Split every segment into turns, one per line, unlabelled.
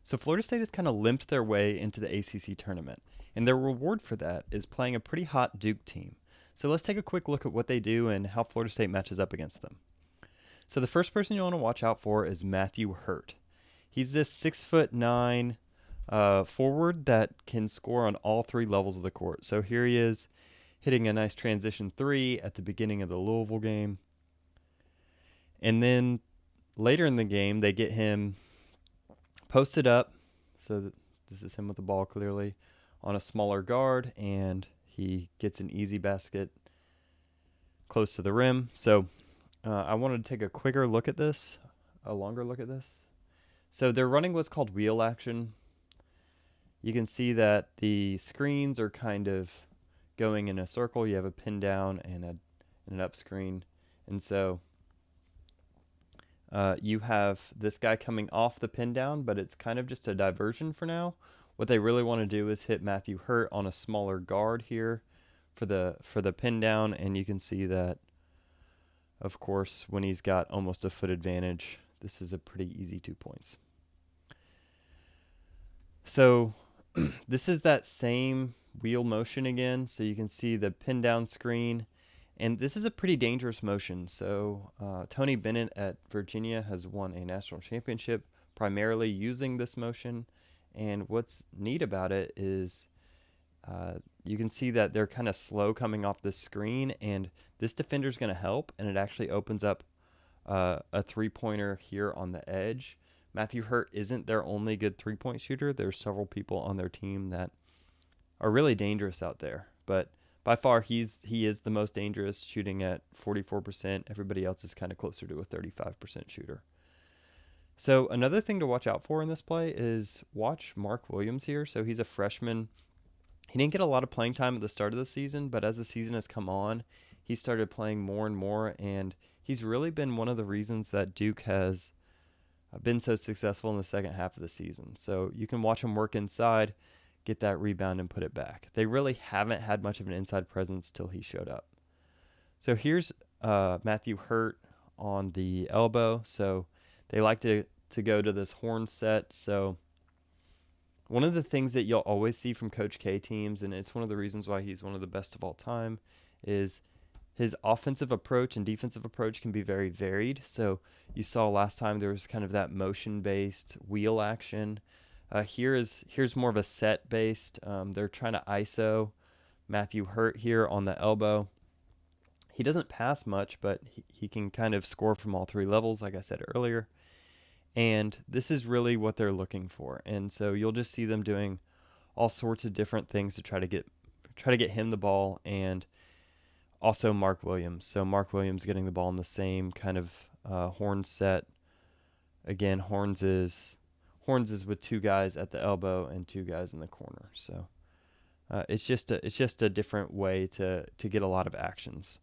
So Florida State has kind of limped their way into the ACC tournament, and their reward for that is playing a pretty hot Duke team. So let's take a quick look at what they do and how Florida State matches up against them. So the first person you want to watch out for is Matthew Hurt. He's this 6'9" forward that can score on all three levels of the court. So here he is hitting a nice transition three at the beginning of the Louisville game. And then later in the game, they get him posted up. So this is him with the ball clearly on a smaller guard, and he gets an easy basket close to the rim. So I wanted to take a quicker look at this, a longer look at this. So they're running what's called wheel action. You can see that the screens are kind of going in a circle. You have a pin down and an up screen. And so you have this guy coming off the pin down, but it's kind of just a diversion for now. What they really want to do is hit Matthew Hurt on a smaller guard here for the pin down, and you can see that, of course, when he's got almost a foot advantage, this is a pretty easy 2 points. So this is that same wheel motion again. So you can see the pin down screen, and this is a pretty dangerous motion. So Tony Bennett at Virginia has won a national championship primarily using this motion. And what's neat about it is you can see that they're kind of slow coming off the screen, and this defender is going to help, and it actually opens up a three-pointer here on the edge. Matthew Hurt isn't their only good three-point shooter. There's several people on their team that are really dangerous out there, but by far he is the most dangerous, shooting at 44%. Everybody else is kind of closer to a 35% shooter. So another thing to watch out for in this play is watch Mark Williams here. So he's a freshman. He didn't get a lot of playing time at the start of the season, but as the season has come on, he started playing more and more, and he's really been one of the reasons that Duke has been so successful in the second half of the season. So you can watch him work inside, get that rebound, and put it back. They really haven't had much of an inside presence till he showed up. So here's Matthew Hurt on the elbow. So they like to go to this horn set. So one of the things that you'll always see from Coach K teams, and it's one of the reasons why he's one of the best of all time, is his offensive approach and defensive approach can be very varied. So you saw last time there was kind of that motion-based wheel action. Here's more of a set-based. They're trying to ISO Matthew Hurt here on the elbow. He doesn't pass much, but he can kind of score from all three levels, like I said earlier. And this is really what they're looking for. And so you'll just see them doing all sorts of different things to try to get him the ball, and also Mark Williams. So Mark Williams getting the ball in the same kind of horn set. Again, horns is with two guys at the elbow and two guys in the corner. So it's just a different way to get a lot of actions.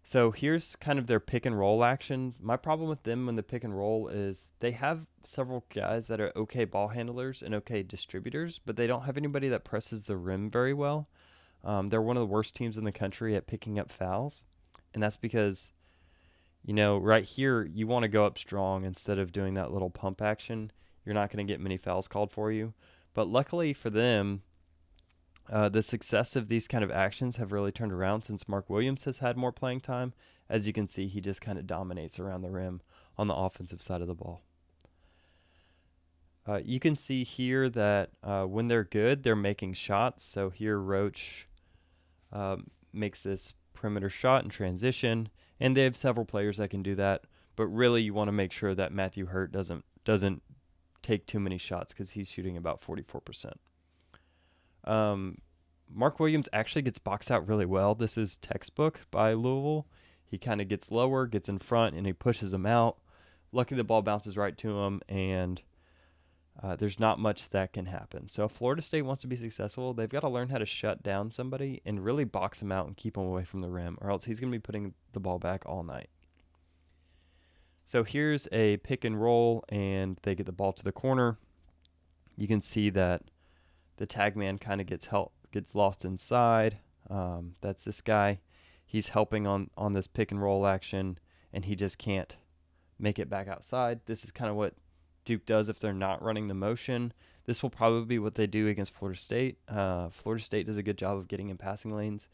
So here's kind of their pick and roll action. My problem with them when the pick and roll is they have several guys that are okay ball handlers and okay distributors, but they don't have anybody that presses the rim very well. They're one of the worst teams in the country at picking up fouls, and that's because, right here you want to go up strong instead of doing that little pump action. You're not going to get many fouls called for you. But luckily for them, the success of these kind of actions have really turned around since Mark Williams has had more playing time. As you can see, he just kind of dominates around the rim on the offensive side of the ball. You can see here that when they're good, they're making shots. So here Roach makes this perimeter shot in transition, and they have several players that can do that. But really, you want to make sure that Matthew Hurt doesn't take too many shots because he's shooting about 44%. Mark Williams actually gets boxed out really well. This is textbook by Louisville. He kind of gets lower, gets in front, and he pushes him out. Luckily, the ball bounces right to him, and there's not much that can happen. So if Florida State wants to be successful, they've got to learn how to shut down somebody and really box him out and keep him away from the rim, or else he's going to be putting the ball back all night. So here's a pick and roll, and they get the ball to the corner. You can see that the tag man kind of gets lost inside. That's this guy. He's helping on this pick and roll action, and he just can't make it back outside. This is kind of what Duke does if they're not running the motion. This will probably be what they do against Florida State. Florida State does a good job of getting in passing lanes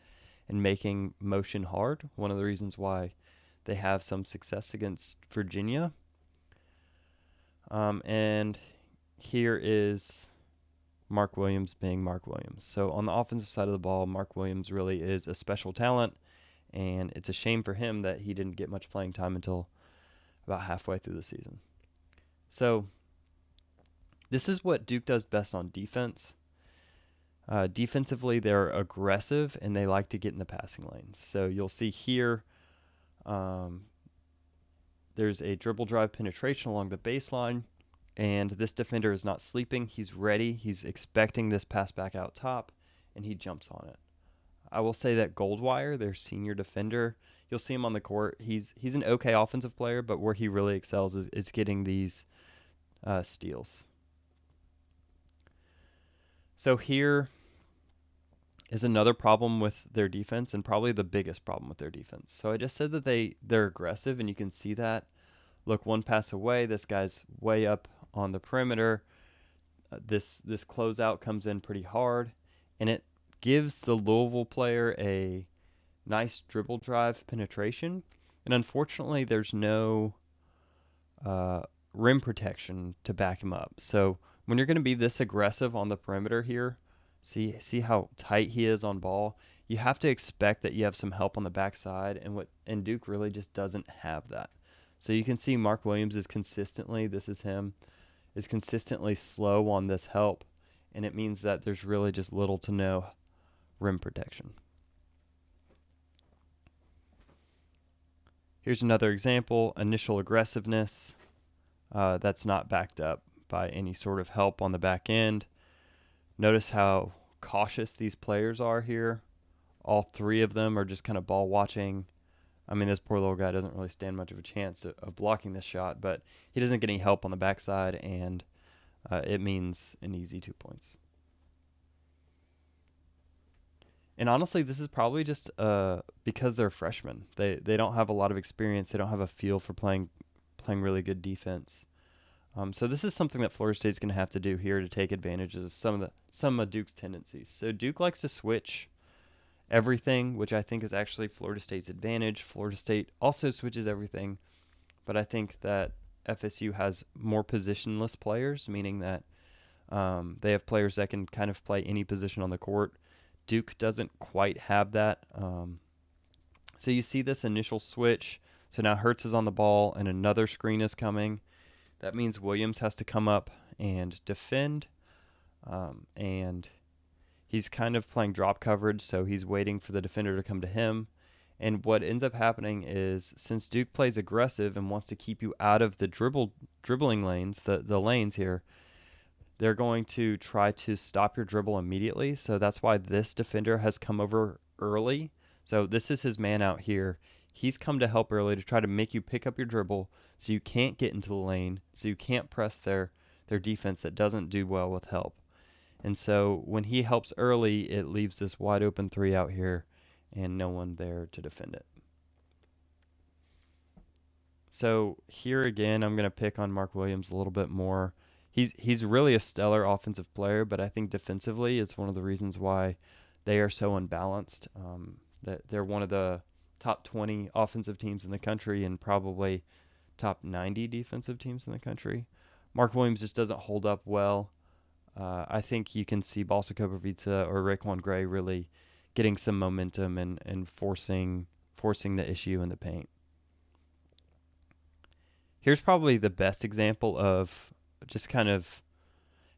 and making motion hard. One of the reasons why they have some success against Virginia. And here is Mark Williams being Mark Williams. So on the offensive side of the ball, Mark Williams really is a special talent, and it's a shame for him that he didn't get much playing time until about halfway through the season. So this is what Duke does best on defense. Defensively, they're aggressive, and they like to get in the passing lanes. So you'll see here there's a dribble drive penetration along the baseline, and this defender is not sleeping. He's ready. He's expecting this pass back out top, and he jumps on it. I will say that Goldwire, their senior defender, you'll see him on the court. He's an okay offensive player, but where he really excels is getting these steals. So here is another problem with their defense, and probably the biggest problem with their defense. So I just said that they're aggressive, and you can see that. Look, one pass away, this guy's way up on the perimeter. This closeout comes in pretty hard, and it gives the Louisville player a nice dribble drive penetration. And unfortunately, there's no rim protection to back him up. So when you're going to be this aggressive on the perimeter here, see how tight he is on ball, you have to expect that you have some help on the backside, and Duke really just doesn't have that. So you can see Mark Williams is consistently slow on this help, and it means that there's really just little to no rim protection. Here's another example, initial aggressiveness that's not backed up by any sort of help on the back end. Notice how cautious these players are here. All three of them are just kind of ball watching. I mean, this poor little guy doesn't really stand much of a chance of blocking this shot, but he doesn't get any help on the backside, and it means an easy 2 points. And honestly, this is probably just because they're freshmen. They don't have a lot of experience. They don't have a feel for playing really good defense. So this is something that Florida State's going to have to do here to take advantage of some of Duke's tendencies. So Duke likes to switch everything, which I think is actually Florida State's advantage. Florida State also switches everything, but I think that FSU has more positionless players, meaning that they have players that can kind of play any position on the court. Duke doesn't quite have that. So you see this initial switch. So now Hurts is on the ball, and another screen is coming. That means Williams has to come up and defend, and he's kind of playing drop coverage, so he's waiting for the defender to come to him. And what ends up happening is, since Duke plays aggressive and wants to keep you out of the dribbling lanes, the lanes here, they're going to try to stop your dribble immediately. So that's why this defender has come over early. So this is his man out here. He's come to help early to try to make you pick up your dribble so you can't get into the lane, so you can't press their defense that doesn't do well with help. And so when he helps early, it leaves this wide open three out here and no one there to defend it. So here again, I'm going to pick on Mark Williams a little bit more. He's really a stellar offensive player, but I think defensively it's one of the reasons why they are so unbalanced. That they're one of the top 20 offensive teams in the country and probably top 90 defensive teams in the country. Mark Williams just doesn't hold up well. I think you can see Balsa Koprivica or Raekwon Gray really getting some momentum and forcing the issue in the paint. Here's probably the best example of just kind of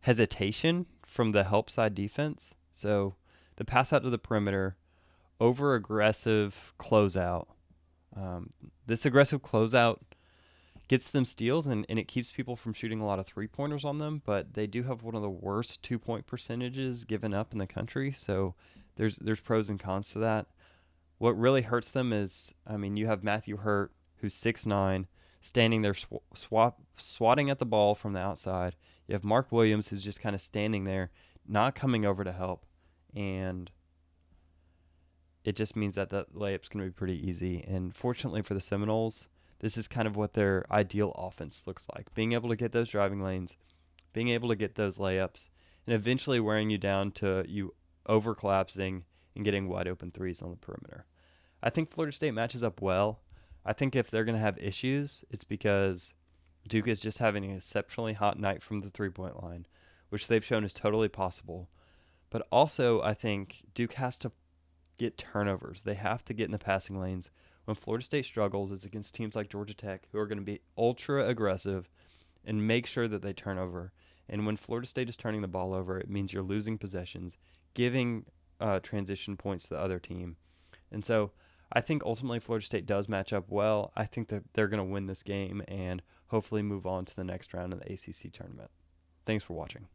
hesitation from the help side defense. So the pass out to the perimeter, over aggressive closeout. This aggressive closeout gets them steals and it keeps people from shooting a lot of 3-pointers on them, but they do have one of the worst 2-point percentages given up in the country. So there's pros and cons to that. What really hurts them is, I mean, you have Matthew Hurt, who's 6'9", standing there swatting at the ball from the outside. You have Mark Williams, who's just kind of standing there, not coming over to help. And it just means that layup's going to be pretty easy. And fortunately for the Seminoles, this is kind of what their ideal offense looks like. Being able to get those driving lanes, being able to get those layups, and eventually wearing you down to you over collapsing and getting wide open threes on the perimeter. I think Florida State matches up well. I think if they're going to have issues, it's because Duke is just having an exceptionally hot night from the three-point line, which they've shown is totally possible. But also, I think Duke has to get turnovers. They have to get in the passing lanes. When Florida State struggles, it's against teams like Georgia Tech, who are going to be ultra aggressive and make sure that they turn over. And when Florida State is turning the ball over, it means you're losing possessions, giving transition points to the other team. And so I think ultimately Florida State does match up well. I think that they're going to win this game and hopefully move on to the next round of the ACC tournament. Thanks for watching.